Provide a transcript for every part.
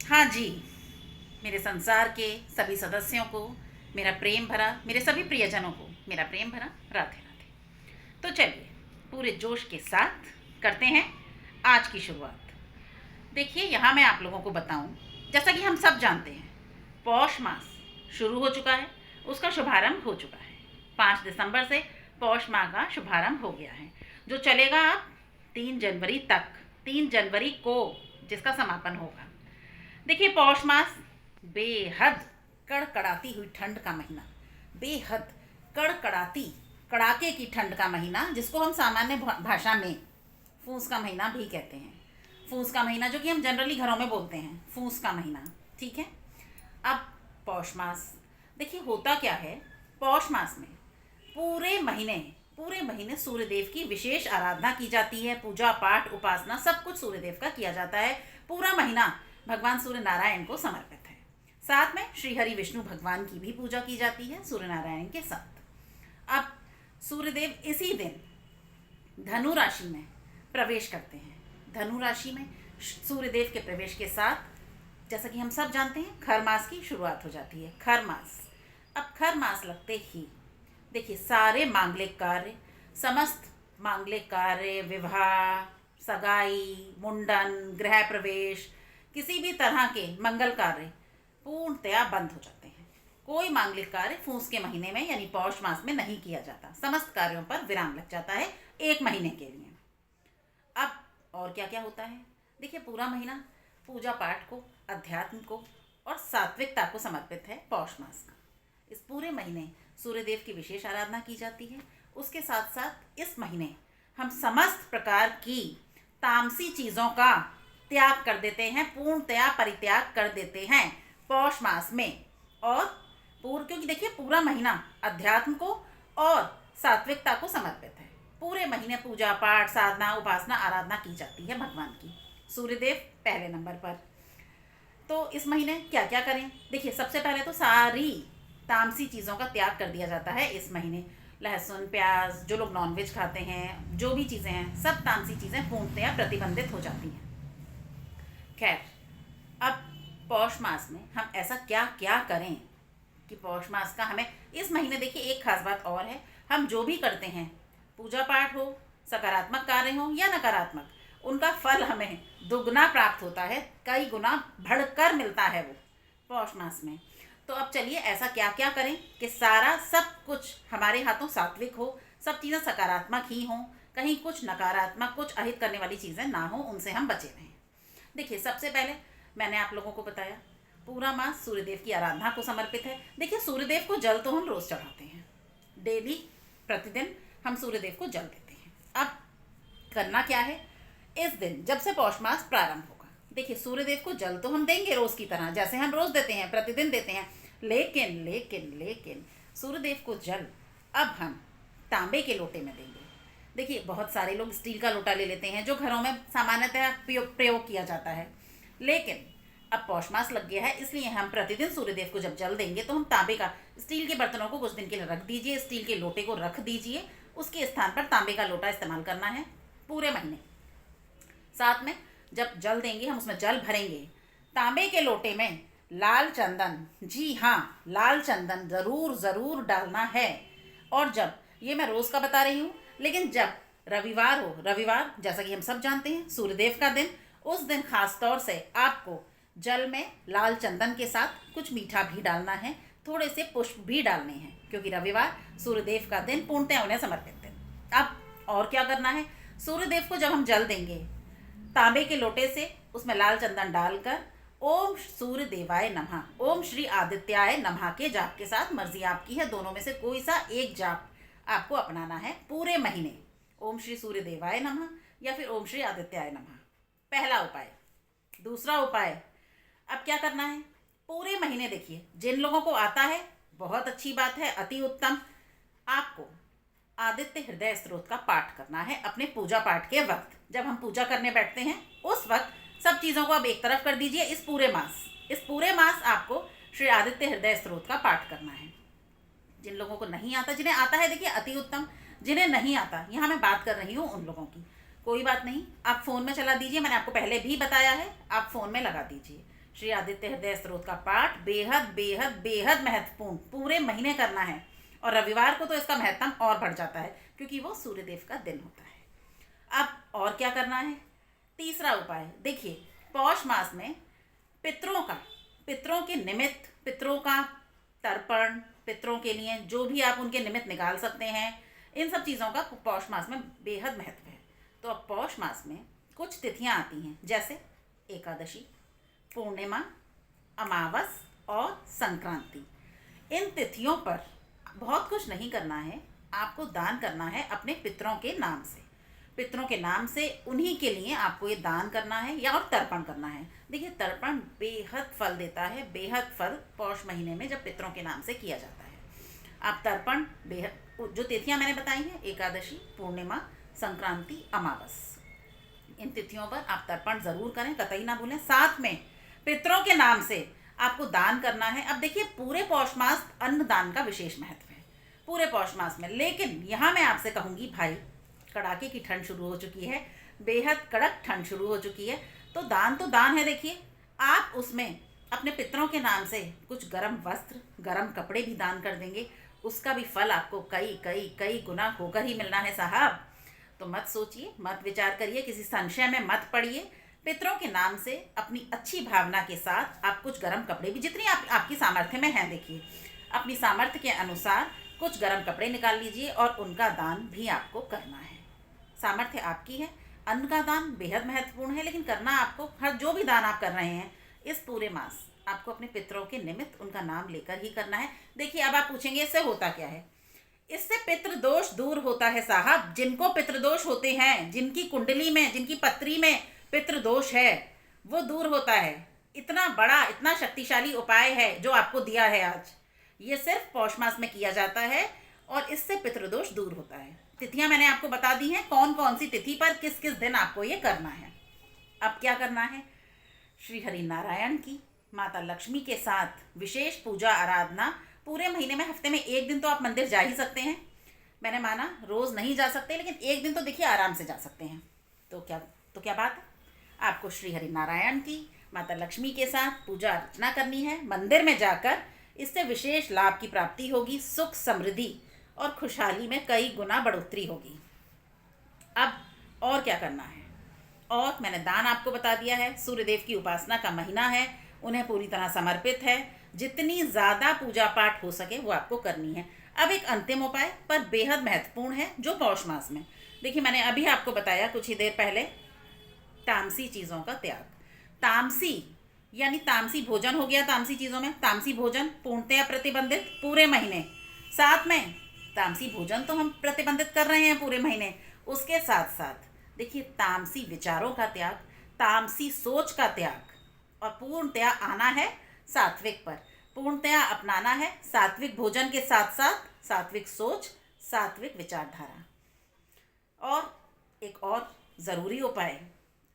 हाँ जी, मेरे संसार के सभी सदस्यों को मेरा प्रेम भरा, मेरे सभी प्रियजनों को मेरा प्रेम भरा राधे राधे। तो चलिए पूरे जोश के साथ करते हैं आज की शुरुआत। देखिए, यहाँ मैं आप लोगों को बताऊँ, जैसा कि हम सब जानते हैं, पौष मास शुरू हो चुका है, उसका शुभारंभ हो चुका है। 5 दिसंबर से पौष माह का शुभारंभ हो गया है, जो चलेगा अब 3 जनवरी तक। 3 जनवरी को जिसका समापन होगा। देखिए, पौष मास बेहद कड़कड़ाती हुई ठंड का महीना, बेहद कड़कड़ाती कड़ाके की ठंड का महीना, जिसको हम सामान्य भाषा में फूस का महीना भी कहते हैं। फूस का महीना, जो कि हम जनरली घरों में बोलते हैं, फूस का महीना। ठीक है। अब पौष मास, देखिए होता क्या है। पौष मास में पूरे महीने सूर्यदेव की विशेष आराधना की जाती है। पूजा पाठ उपासना सब कुछ सूर्यदेव का किया जाता है। पूरा महीना भगवान सूर्य नारायण को समर्पित है। साथ में श्री हरि विष्णु भगवान की भी पूजा की जाती है सूर्य नारायण के साथ। अब सूर्यदेव इसी दिन धनु राशि में प्रवेश करते हैं। धनु राशि में सूर्यदेव के प्रवेश के साथ, जैसा कि हम सब जानते हैं, खर मास की शुरुआत हो जाती है। खर मास, अब खर मास लगते ही देखिए सारे मांगलिक कार्य, समस्त मांगलिक कार्य, विवाह, सगाई, मुंडन, गृह प्रवेश, किसी भी तरह के मंगल कार्य पूर्णतया बंद हो जाते हैं। कोई मांगलिक कार्य फूस के महीने में यानी पौष मास में नहीं किया जाता। समस्त कार्यों पर विराम लग जाता है 1 महीने के लिए। अब और क्या क्या होता है, देखिए पूरा महीना पूजा पाठ को, अध्यात्म को और सात्विकता को समर्पित है पौष मास का। इस पूरे महीने सूर्यदेव की विशेष आराधना की जाती है। उसके साथ साथ इस महीने हम समस्त प्रकार की तामसी चीज़ों का त्याग कर देते हैं, पूर्णतया परित्याग कर देते हैं पौष मास में। और क्योंकि देखिए पूरा महीना अध्यात्म को और सात्विकता को समर्पित है। पूरे महीने पूजा पाठ, साधना, उपासना, आराधना की जाती है भगवान की। सूर्यदेव पहले नंबर पर। तो इस महीने क्या क्या करें, देखिए सबसे पहले तो सारी तामसी चीज़ों का त्याग कर दिया जाता है इस महीने। लहसुन, प्याज, जो लोग नॉनवेज खाते हैं, जो भी चीज़ें हैं, सब तामसी चीज़ें पूर्णतया प्रतिबंधित हो जाती हैं। खैर, अब पौष मास में हम ऐसा क्या क्या करें कि पौष मास का हमें इस महीने, देखिए एक खास बात और है, हम जो भी करते हैं, पूजा पाठ हो, सकारात्मक कार्य हो या नकारात्मक, उनका फल हमें दुगना प्राप्त होता है, कई गुना बढ़कर मिलता है वो पौष मास में। तो अब चलिए ऐसा क्या क्या करें कि सारा सब कुछ हमारे हाथों सात्विक हो, सब चीज़ें सकारात्मक ही हों, कहीं कुछ नकारात्मक, कुछ अहित करने वाली चीज़ें ना हो, उनसे हम बचे रहें। देखिए सबसे पहले मैंने आप लोगों को बताया, पूरा मास सूर्यदेव की आराधना को समर्पित है। देखिए सूर्यदेव को जल तो हम रोज़ चढ़ाते हैं, डेली प्रतिदिन हम सूर्यदेव को जल देते हैं। अब करना क्या है, इस दिन जब से पौष मास प्रारंभ होगा, देखिए सूर्यदेव को जल तो हम देंगे रोज़ की तरह, जैसे हम रोज़ देते हैं, प्रतिदिन देते हैं, लेकिन लेकिन लेकिन सूर्यदेव को जल अब हम तांबे के लोटे में देंगे। देखिए बहुत सारे लोग स्टील का लोटा ले लेते हैं, जो घरों में सामान्यतः प्रयोग किया जाता है, लेकिन अब पौष मास लग गया है, इसलिए हम प्रतिदिन सूर्यदेव को जब जल देंगे तो हम तांबे का, स्टील के बर्तनों को कुछ दिन के लिए रख दीजिए, स्टील के लोटे को रख दीजिए, उसके स्थान पर तांबे का लोटा इस्तेमाल करना है पूरे महीने। साथ में जब जल देंगे हम उसमें जल भरेंगे, तांबे के लोटे में लाल चंदन, जी हाँ लाल चंदन ज़रूर ज़रूर डालना है। और जब, ये मैं रोज़ का बता रही हूँ, लेकिन जब रविवार हो, रविवार जैसा कि हम सब जानते हैं सूर्यदेव का दिन, उस दिन खास तौर से आपको जल में लाल चंदन के साथ कुछ मीठा भी डालना है, थोड़े से पुष्प भी डालने हैं, क्योंकि रविवार सूर्यदेव का दिन पूर्णतः उन्हें समर्पित है। अब और क्या करना है, सूर्यदेव को जब हम जल देंगे तांबे के लोटे से, उसमें लाल चंदन डालकर ओम सूर्य देवाय नमः, ओम श्री आदित्याय नमः के जाप के साथ, मर्जी आपकी है, दोनों में से कोई सा एक जाप आपको अपनाना है पूरे महीने, ओम श्री सूर्य देवाय नमः या फिर ओम श्री आदित्याय नमः, पहला उपाय। दूसरा उपाय, अब क्या करना है, पूरे महीने देखिए जिन लोगों को आता है बहुत अच्छी बात है, अति उत्तम, आपको आदित्य हृदय स्त्रोत का पाठ करना है अपने पूजा पाठ के वक्त। जब हम पूजा करने बैठते हैं उस वक्त सब चीज़ों को अब एक तरफ कर दीजिए। इस पूरे मास आपको श्री आदित्य हृदय स्त्रोत का पाठ करना है। जिन लोगों को नहीं आता, जिन्हें आता है देखिए अति उत्तम, जिन्हें नहीं आता, यहाँ मैं बात कर रही हूँ उन लोगों की, कोई बात नहीं, आप फ़ोन में चला दीजिए, मैंने आपको पहले भी बताया है, आप फ़ोन में लगा दीजिए श्री आदित्य हृदय स्त्रोत का पाठ बेहद बेहद बेहद महत्वपूर्ण पूरे महीने करना है। और रविवार को तो इसका महत्व और बढ़ जाता है क्योंकि वो सूर्यदेव का दिन होता है। अब और क्या करना है? तीसरा उपाय देखिए, पौष मास में पितरों के निमित्त, पितरों का तर्पण, पितरों के लिए जो भी आप उनके निमित्त निकाल सकते हैं, इन सब चीज़ों का पौष मास में बेहद महत्व है। तो अब पौष मास में कुछ तिथियां आती हैं, जैसे एकादशी, पूर्णिमा, अमावस और संक्रांति। इन तिथियों पर बहुत कुछ नहीं करना है, आपको दान करना है अपने पितरों के नाम से। पितरों के नाम से उन्हीं के लिए आपको ये दान करना है या और तर्पण करना है। देखिए, तर्पण बेहद फल देता है, बेहद फल पौष महीने में जब पितरों के नाम से किया जाता है। आप तर्पण बेहद, जो तिथियां मैंने बताई हैं, एकादशी, पूर्णिमा, संक्रांति, अमावस, इन तिथियों पर आप तर्पण ज़रूर करें, कतई ना भूलें। साथ में पितरों के नाम से आपको दान करना है। अब देखिए, पूरे पौष मास अन्न दान का विशेष महत्व है पूरे पौष मास में। लेकिन यहाँ मैं आपसे कहूँगी भाई, कड़ाके की ठंड शुरू हो चुकी है, बेहद कड़क ठंड शुरू हो चुकी है, तो दान है। देखिए, आप उसमें अपने पितरों के नाम से कुछ गर्म वस्त्र, गर्म कपड़े भी दान कर देंगे, उसका भी फल आपको कई कई कई गुना होकर ही मिलना है साहब। तो मत सोचिए, मत विचार करिए, किसी संशय में मत पड़िए। पितरों के नाम से अपनी अच्छी भावना के साथ आप कुछ गर्म कपड़े भी, जितनी आपकी सामर्थ्य में हैं, देखिए अपनी सामर्थ्य के अनुसार कुछ गर्म कपड़े निकाल लीजिए और उनका दान भी आपको करना है। सामर्थ्य आपकी है, अन्न का दान बेहद महत्वपूर्ण है, लेकिन करना आपको, हर जो भी दान आप कर रहे हैं इस पूरे मास, आपको अपने पितरों के निमित्त उनका नाम लेकर ही करना है। देखिए, अब आप पूछेंगे इससे होता क्या है? इससे पितृदोष दूर होता है साहब। जिनको पितृदोष होते हैं, जिनकी कुंडली में, जिनकी पत्री में पितृदोष है, वो दूर होता है। इतना बड़ा, इतना शक्तिशाली उपाय है जो आपको दिया है आज। ये सिर्फ पौष मास में किया जाता है और इससे पितृदोष दूर होता है। तिथियां मैंने आपको बता दी हैं, कौन कौन सी तिथि पर किस किस दिन आपको ये करना है। अब क्या करना है? श्री हरि नारायण की, माता लक्ष्मी के साथ विशेष पूजा आराधना पूरे महीने में, हफ्ते में एक दिन तो आप मंदिर जा ही सकते हैं। मैंने माना रोज़ नहीं जा सकते, लेकिन एक दिन तो देखिए आराम से जा सकते हैं। तो क्या बात है? आपको श्री हरि नारायण की, माता लक्ष्मी के साथ पूजा अर्चना करनी है मंदिर में जाकर। इससे विशेष लाभ की प्राप्ति होगी, सुख, समृद्धि और खुशहाली में कई गुना बढ़ोतरी होगी। अब और क्या करना है? और मैंने दान आपको बता दिया है। सूर्यदेव की उपासना का महीना है, उन्हें पूरी तरह समर्पित है। जितनी ज़्यादा पूजा पाठ हो सके वो आपको करनी है। अब एक अंतिम उपाय पर बेहद महत्वपूर्ण है, जो पौष मास में, देखिए मैंने अभी आपको बताया कुछ ही देर पहले, तामसी चीज़ों का त्याग। तामसी यानी तामसी भोजन हो गया। तामसी चीज़ों में तामसी भोजन पूर्णतया प्रतिबंधित पूरे महीने। साथ में तामसी भोजन तो हम प्रतिबंधित कर रहे हैं पूरे महीने, उसके साथ साथ देखिए तामसी विचारों का त्याग, तामसी सोच का त्याग, और पूर्णतया आना है सात्विक पर। पूर्णतया अपनाना है सात्विक भोजन के साथ साथ सात्विक सोच, सात्विक विचारधारा। और एक और ज़रूरी उपाय,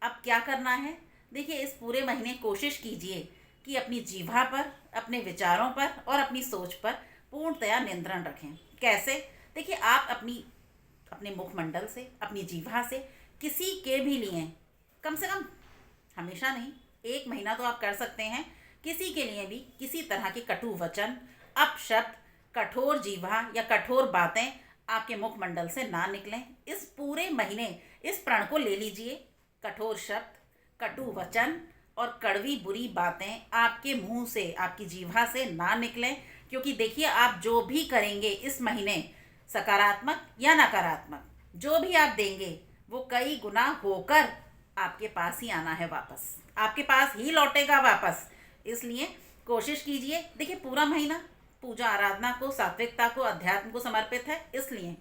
अब क्या करना है? देखिए, इस पूरे महीने कोशिश कीजिए कि अपनी जीभा पर, अपने विचारों पर और अपनी सोच पर पूर्णतया नियंत्रण रखें। कैसे? देखिए, आप अपने मुखमंडल से, अपनी जीभा से किसी के भी लिए कम से कम, हमेशा नहीं, एक महीना तो आप कर सकते हैं, किसी के लिए भी किसी तरह के कटु वचन, अपशब्द, कठोर जीभा या कठोर बातें आपके मुखमंडल से ना निकलें। इस पूरे महीने इस प्रण को ले लीजिए, कठोर शब्द, कटु वचन और कड़वी बुरी बातें आपके मुंह से, आपकी जीभा से ना निकलें। क्योंकि देखिए, आप जो भी करेंगे इस महीने, सकारात्मक या नकारात्मक, जो भी आप देंगे वो कई गुना होकर आपके पास ही आना है, वापस आपके पास ही लौटेगा वापस। इसलिए कोशिश कीजिए। देखिए, पूरा महीना पूजा आराधना को, सात्विकता को, अध्यात्म को समर्पित है। इसलिए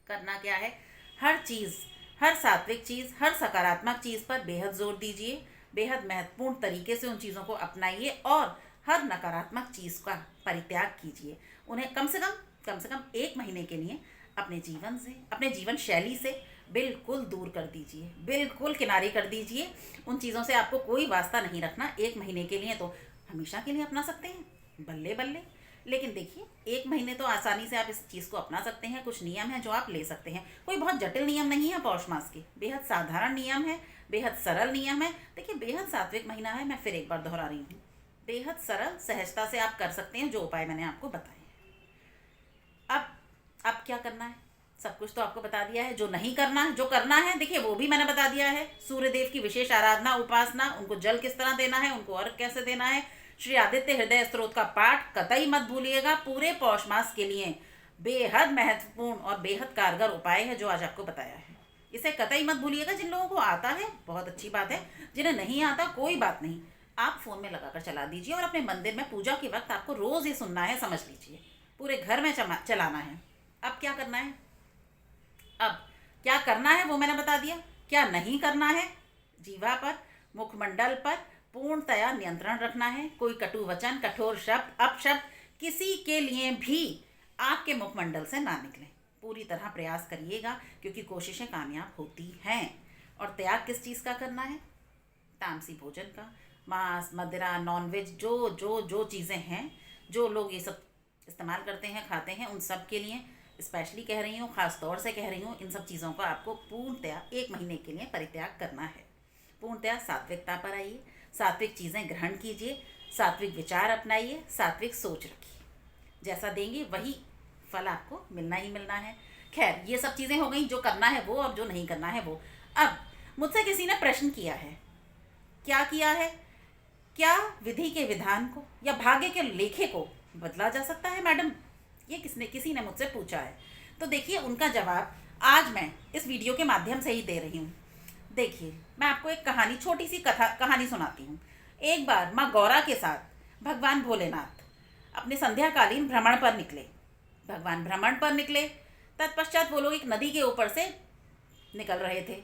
करना क्या है? हर चीज़, हर सात्विक चीज़, हर सकारात्मक चीज़ पर बेहद जोर दीजिए, बेहद महत्वपूर्ण तरीके से उन चीज़ों को अपनाइए और हर नकारात्मक चीज़ का परित्याग कीजिए। उन्हें कम से कम एक महीने के लिए अपने जीवन से, अपने जीवन शैली से बिल्कुल दूर कर दीजिए, बिल्कुल किनारे कर दीजिए। उन चीज़ों से आपको कोई वास्ता नहीं रखना। एक महीने के लिए तो हमेशा के लिए अपना सकते हैं, बल्ले बल्ले। लेकिन देखिए, एक महीने तो आसानी से आप इस चीज़ को अपना सकते हैं। कुछ नियम हैं जो आप ले सकते हैं, कोई बहुत जटिल नियम नहीं है पौष मास के, बेहद साधारण नियम है बेहद सरल नियम है। देखिए, बेहद सात्विक महीना है, मैं फिर एक बार दोहरा रही हूँ। बेहद सरल सहजता से आप कर सकते हैं जो उपाय मैंने आपको बताए हैं। अब क्या करना है, सब कुछ तो आपको बता दिया है। जो नहीं करना है, जो करना है, देखिए वो भी मैंने बता दिया है। सूर्य देव की विशेष आराधना, उपासना, उनको जल किस तरह देना है, उनको अर्घ कैसे देना है, श्री आदित्य हृदय स्तोत्र का पाठ कतई मत भूलिएगा। पूरे पौष मास के लिए बेहद महत्वपूर्ण और बेहद कारगर उपाय है जो आज आपको बताया है। इसे कतई मत भूलिएगा। जिन लोगों को आता है बहुत अच्छी बात है, जिन्हें नहीं आता कोई बात नहीं, आप फ़ोन में लगाकर चला दीजिए और अपने मंदिर में पूजा के वक्त आपको रोज़ ही सुनना है, समझ लीजिए। पूरे घर में चलाना है। अब क्या करना है, अब क्या करना है वो मैंने बता दिया। क्या नहीं करना है, जीवा पर, मुखमंडल पर पूर्णतया नियंत्रण रखना है। कोई कटु वचन, कठोर शब्द, अपशब्द किसी के लिए भी आपके मुखमंडल से ना निकले। पूरी तरह प्रयास करिएगा क्योंकि कोशिशें कामयाब होती हैं। और त्याग किस चीज़ का करना है, तामसी भोजन का, मांस, मदिरा, नॉनवेज, जो जो जो चीज़ें हैं, जो लोग ये सब इस्तेमाल करते हैं, खाते हैं, उन सब के लिए स्पेशली कह रही हूँ, ख़ास तौर से कह रही हूँ, इन सब चीज़ों का आपको पूर्णतया 1 महीने के लिए परित्याग करना है। पूर्णतया सात्विकता पर आइए, सात्विक चीज़ें ग्रहण कीजिए, सात्विक विचार अपनाइए, सात्विक सोच रखिए। जैसा देंगे वही फल आपको मिलना ही मिलना है। खैर, ये सब चीज़ें हो गई, जो करना है वो और जो नहीं करना है वो। अब मुझसे किसी ने प्रश्न किया है, क्या किया है, क्या विधि के विधान को या भाग्य के लेखे को बदला जा सकता है मैडम, ये किसी ने मुझसे पूछा है। तो देखिए, उनका जवाब आज मैं इस वीडियो के माध्यम से ही दे रही हूँ। देखिए, मैं आपको एक कहानी, छोटी सी कहानी सुनाती हूँ। एक बार माँ गौरा के साथ भगवान भोलेनाथ अपने संध्याकालीन भ्रमण पर निकले। भगवान भ्रमण पर निकले, तत्पश्चात वो लोग एक नदी के ऊपर से निकल रहे थे।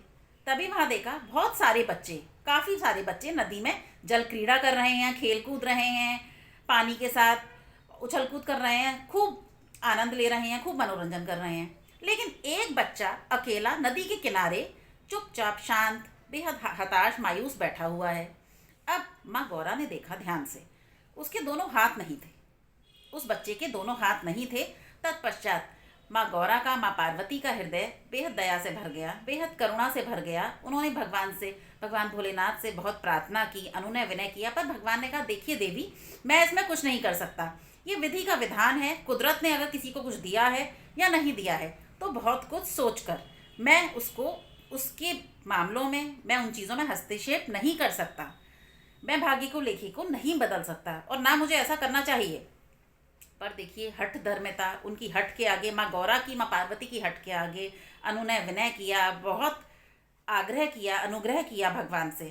तभी वहाँ देखा बहुत सारे बच्चे, काफ़ी सारे बच्चे नदी में जल क्रीड़ा कर रहे हैं, खेल कूद रहे हैं, पानी के साथ उछल कूद कर रहे हैं, खूब आनंद ले रहे हैं, खूब मनोरंजन कर रहे हैं। लेकिन एक बच्चा अकेला नदी के किनारे चुपचाप, शांत, बेहद हताश, मायूस बैठा हुआ है। अब माँ गौरा ने देखा ध्यान से, उसके दोनों हाथ नहीं थे, उस बच्चे के दोनों हाथ नहीं थे। तत्पश्चात माँ गौरा का, माँ पार्वती का हृदय बेहद दया से भर गया, बेहद करुणा से भर गया। उन्होंने भगवान भोलेनाथ से बहुत प्रार्थना की, अनुनय विनय किया। पर भगवान ने कहा, देखिए देवी, मैं इसमें कुछ नहीं कर सकता, ये विधि का विधान है। कुदरत ने अगर किसी को कुछ दिया है या नहीं दिया है तो बहुत कुछ सोचकर मैं उसके मामलों में, मैं उन चीज़ों में हस्तक्षेप नहीं कर सकता। मैं भाग्य को, लेखे को नहीं बदल सकता और ना मुझे ऐसा करना चाहिए। पर देखिए, हठ धर्मिता, उनकी हठ के आगे, माँ गौरा की, माँ पार्वती की हठ के आगे अनुनय विनय किया, बहुत आग्रह किया, अनुग्रह किया भगवान से।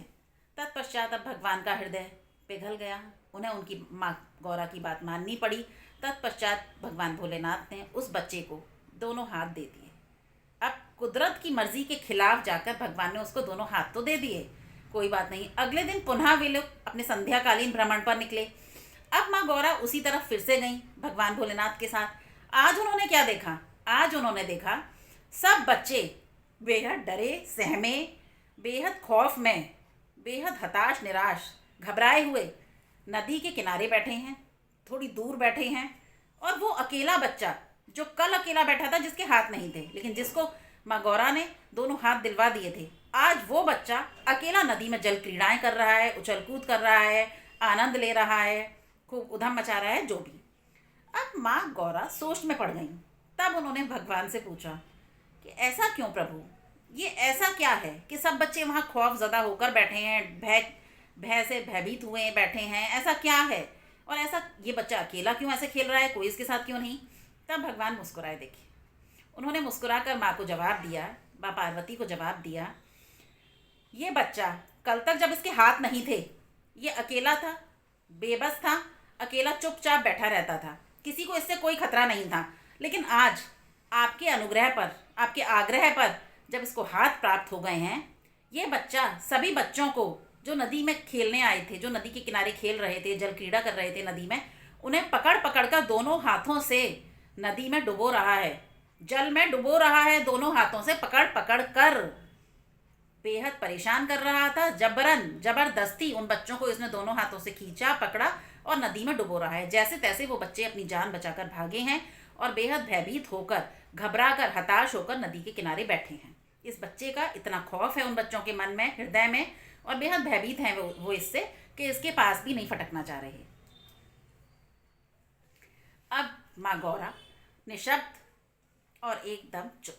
तत्पश्चात अब भगवान का हृदय पिघल गया, उन्हें उनकी माँ गौरा की बात माननी पड़ी। तत्पश्चात भगवान भोलेनाथ ने उस बच्चे को दोनों हाथ दे दिए। अब कुदरत की मर्जी के खिलाफ जाकर भगवान ने उसको दोनों हाथ तो दे दिए, कोई बात नहीं। अगले दिन पुनः वे लोग अपने संध्याकालीन भ्रमण पर निकले। अब माँ गौरा उसी तरफ फिर से गई भगवान भोलेनाथ के साथ। आज उन्होंने क्या देखा, आज उन्होंने देखा सब बच्चे बेहद डरे, सहमे, बेहद खौफ में, बेहद हताश, निराश, घबराए हुए नदी के किनारे बैठे हैं, थोड़ी दूर बैठे हैं। और वो अकेला बच्चा जो कल अकेला बैठा था, जिसके हाथ नहीं थे, लेकिन जिसको माँ गौरा ने दोनों हाथ दिलवा दिए थे, आज वो बच्चा अकेला नदी में जल क्रीड़ाएं कर रहा है, उछल कूद कर रहा है, आनंद ले रहा है, खूब उधम मचा रहा है, जो भी। अब माँ गौरा सोच में पड़ गई। तब उन्होंने भगवान से पूछा कि ऐसा क्यों प्रभु, ये ऐसा क्या है कि सब बच्चे वहाँ खौफजदा होकर बैठे हैं, भय से भयभीत हुए बैठे हैं, ऐसा क्या है, और ऐसा ये बच्चा अकेला क्यों ऐसे खेल रहा है, कोई इसके साथ क्यों नहीं। तब भगवान मुस्कुराए। देखिए, उन्होंने मुस्कुराकर माँ को जवाब दिया, माँ पार्वती को जवाब दिया, ये बच्चा कल तक जब इसके हाथ नहीं थे, ये अकेला था, बेबस था, अकेला चुपचाप बैठा रहता था, किसी को इससे कोई खतरा नहीं था। लेकिन आज आपके अनुग्रह पर, आपके आग्रह पर जब इसको हाथ प्राप्त हो गए हैं, ये बच्चा सभी बच्चों को जो नदी में खेलने आए थे, जो नदी के किनारे खेल रहे थे, जल क्रीड़ा कर रहे थे नदी में, उन्हें पकड़ पकड़ कर दोनों हाथों से नदी में डुबो रहा है, जल में डुबो रहा है, दोनों हाथों से पकड़ पकड़ कर बेहद परेशान कर रहा था। जबरदस्ती उन बच्चों को इसने दोनों हाथों से खींचा, पकड़ा और नदी में डुबो रहा है। जैसे तैसे वो बच्चे अपनी जान बचाकर भागे हैं और बेहद भयभीत होकर, घबरा कर, हताश होकर नदी के किनारे बैठे हैं। इस बच्चे का इतना खौफ है उन बच्चों के मन में, हृदय में, और बेहद भयभीत हैं वो इससे कि इसके पास भी नहीं फटकना चाह रहे। अब माँ गौरा निशब्द और एकदम चुप,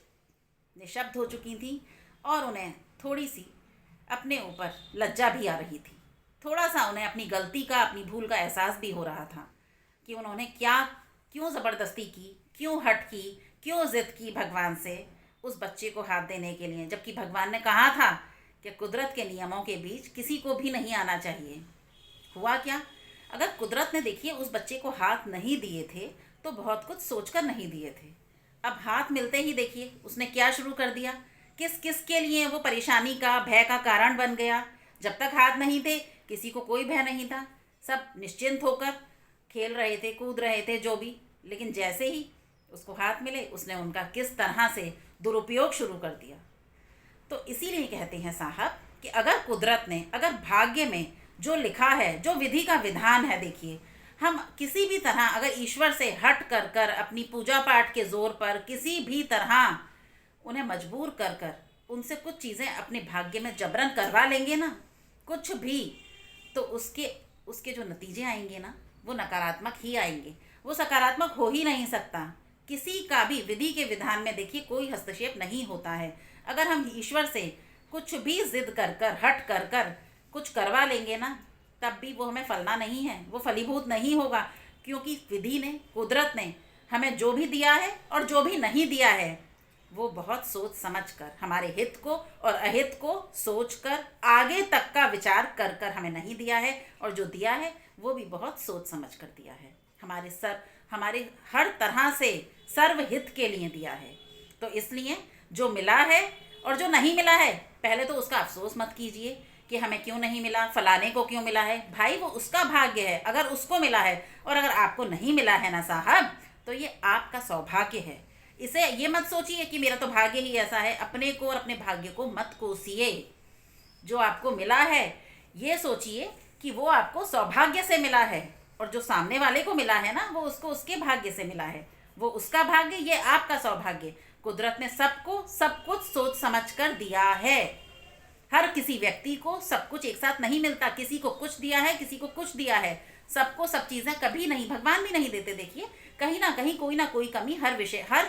निशब्द हो चुकी थी और उन्हें थोड़ी सी अपने ऊपर लज्जा भी आ रही थी। थोड़ा सा उन्हें अपनी गलती का, अपनी भूल का एहसास भी हो रहा था कि उन्होंने क्यों ज़बरदस्ती की, क्यों हट की, क्यों ज़िद की भगवान से उस बच्चे को हाथ देने के लिए, जबकि भगवान ने कहा था कि कुदरत के नियमों के बीच किसी को भी नहीं आना चाहिए। हुआ क्या, अगर कुदरत ने देखिए उस बच्चे को हाथ नहीं दिए थे तो बहुत कुछ सोचकर नहीं दिए थे। अब हाथ मिलते ही देखिए उसने क्या शुरू कर दिया, किस किस के लिए वो परेशानी का, भय का कारण बन गया। जब तक हाथ नहीं थे किसी को कोई भय नहीं था, सब निश्चिंत होकर खेल रहे थे, कूद रहे थे, जो भी। लेकिन जैसे ही उसको हाथ मिले उसने उनका किस तरह से दुरुपयोग शुरू कर दिया। तो इसीलिए कहते हैं साहब कि अगर कुदरत ने, अगर भाग्य में जो लिखा है, जो विधि का विधान है, देखिए हम किसी भी तरह अगर ईश्वर से हट कर अपनी पूजा पाठ के ज़ोर पर किसी भी तरह उन्हें मजबूर कर उनसे कुछ चीज़ें अपने भाग्य में जबरन करवा लेंगे ना, कुछ भी, तो उसके जो नतीजे आएंगे ना वो नकारात्मक ही आएंगे। वो सकारात्मक हो ही नहीं सकता। किसी का भी विधि के विधान में देखिए कोई हस्तक्षेप नहीं होता है। अगर हम ईश्वर से कुछ भी जिद कर हट कर कुछ करवा लेंगे ना, तब भी वो हमें फलना नहीं है, वो फलीभूत नहीं होगा। क्योंकि विधि ने, कुदरत ने हमें जो भी दिया है और जो भी नहीं दिया है वो बहुत सोच समझ कर, हमारे हित को और अहित को सोच कर, आगे तक का विचार कर हमें नहीं दिया है, और जो दिया है वो भी बहुत सोच समझ कर दिया है। हमारे हर तरह से सर्वहित के लिए दिया है। तो इसलिए जो मिला है और जो नहीं मिला है, पहले तो उसका अफसोस मत कीजिए कि हमें क्यों नहीं मिला, फलाने को क्यों मिला है। भाई वो उसका भाग्य है, अगर उसको मिला है, और अगर आपको नहीं मिला है ना साहब, तो ये आपका सौभाग्य है। इसे ये मत सोचिए कि मेरा तो भाग्य ही ऐसा है। अपने को और अपने भाग्य को मत कोसिए। जो आपको मिला है ये सोचिए कि वो आपको सौभाग्य से मिला है, और जो सामने वाले को मिला है ना वो उसको उसके भाग्य से मिला है। वो उसका भाग्य, ये आपका सौभाग्य। कुदरत ने सबको सब कुछ सोच समझ कर दिया है। हर किसी व्यक्ति को सब कुछ एक साथ नहीं मिलता। किसी को कुछ दिया है, किसी को कुछ दिया है। सबको सब चीज़ें कभी नहीं, भगवान भी नहीं देते। देखिए कहीं ना कोई कमी हर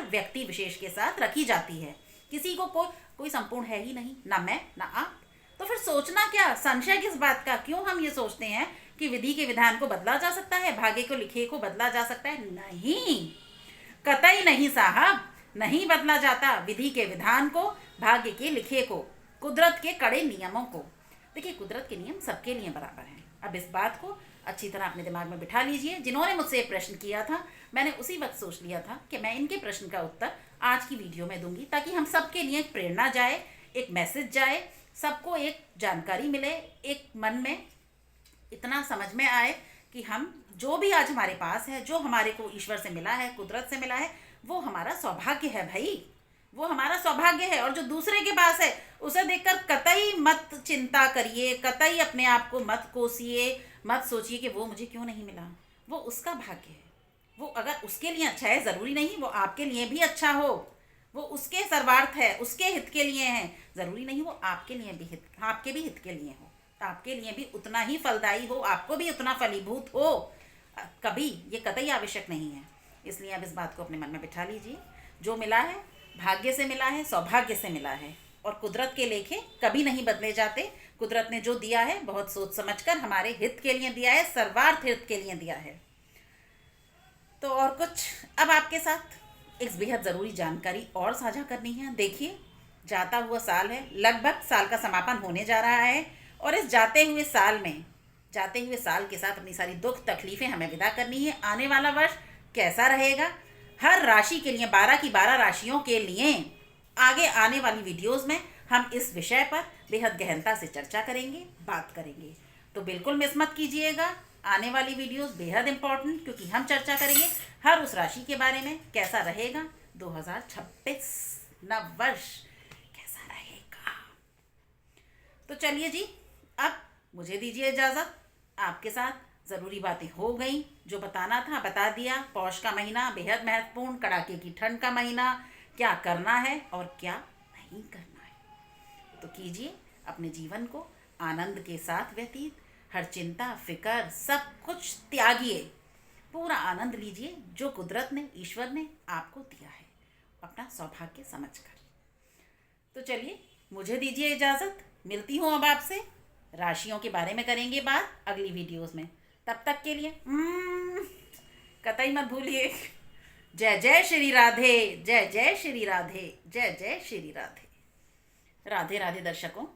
व्यक्ति विशेष के साथ रखी जाती है। किसी को कोई संपूर्ण है ही नहीं, ना मैं ना आप। तो फिर सोचना क्या, संशय किस बात का? क्यों हम ये सोचते हैं कि विधि के विधान को बदला जा सकता है, भाग्य को लिखे को बदला जा सकता है? नहीं, कतई नहीं साहब, नहीं बदला जाता विधि के विधान को, भाग्य के लिखे को, कुदरत के कड़े नियमों को। देखिए कुदरत के नियम सबके लिए बराबर हैं। अब इस बात को अच्छी तरह अपने दिमाग में बिठा लीजिए। जिन्होंने मुझसे ये प्रश्न किया था, मैंने उसी वक्त सोच लिया था कि मैं इनके प्रश्न का उत्तर आज की वीडियो में दूंगी, ताकि हम सबके लिए एक प्रेरणा जाए, एक मैसेज जाए, सबको एक जानकारी मिले, एक मन में इतना समझ में आए कि हम जो भी आज हमारे पास है, जो हमारे को ईश्वर से मिला है, कुदरत से मिला है, वो हमारा सौभाग्य है भाई, वो हमारा सौभाग्य है। और जो दूसरे के पास है उसे देखकर कतई मत चिंता करिए, कतई अपने आप को मत कोसिए, मत सोचिए कि वो मुझे क्यों नहीं मिला। वो उसका भाग्य है। वो अगर उसके लिए अच्छा है, ज़रूरी नहीं वो आपके लिए भी अच्छा हो। वो उसके सर्वार्थ है, उसके हित के लिए है। ज़रूरी नहीं वो आपके लिए भी आपके भी हित के लिए हो, आपके लिए भी उतना ही फलदायी हो, आपको भी उतना फलीभूत हो। कभी ये कतई आवश्यक नहीं है। इसलिए अब इस बात को अपने मन में बिठा लीजिए। जो मिला है भाग्य से मिला है, सौभाग्य से मिला है, और कुदरत के लेखे कभी नहीं बदले जाते। कुदरत ने जो दिया है बहुत सोच समझकर हमारे हित के लिए दिया है, सर्वार्थ हित के लिए दिया है। तो और कुछ अब आपके साथ एक बेहद ज़रूरी जानकारी और साझा करनी है। देखिए जाता हुआ साल है, लगभग साल का समापन होने जा रहा है, और इस जाते हुए साल के साथ अपनी सारी दुख तकलीफ़ें हमें विदा करनी है। आने वाला वर्ष कैसा रहेगा, हर राशि के लिए, 12 की 12 राशियों के लिए आगे आने वाली वीडियोस में हम इस विषय पर बेहद गहनता से चर्चा करेंगे, बात करेंगे। तो बिल्कुल मिस मत कीजिएगा आने वाली वीडियोस, बेहद इम्पॉर्टेंट, क्योंकि हम चर्चा करेंगे हर उस राशि के बारे में। कैसा रहेगा 2026 नव वर्ष, कैसा रहेगा। तो चलिए जी, अब मुझे दीजिए इजाज़त। आपके साथ ज़रूरी बातें हो गई, जो बताना था बता दिया। पौष का महीना बेहद महत्वपूर्ण, कड़ाके की ठंड का महीना, क्या करना है और क्या नहीं करना है। तो कीजिए अपने जीवन को आनंद के साथ व्यतीत। हर चिंता फिकर सब कुछ त्यागिए, पूरा आनंद लीजिए जो कुदरत ने, ईश्वर ने आपको दिया है अपना सौभाग्य समझकर। तो चलिए मुझे दीजिए इजाज़त, मिलती हूँ अब आपसे। राशियों के बारे में करेंगे बात अगली वीडियोस में। तब तक के लिए कतई मत भूलिए, जय जय श्री राधे, जय जय श्री राधे, जय जय श्री राधे। राधे राधे दर्शकों।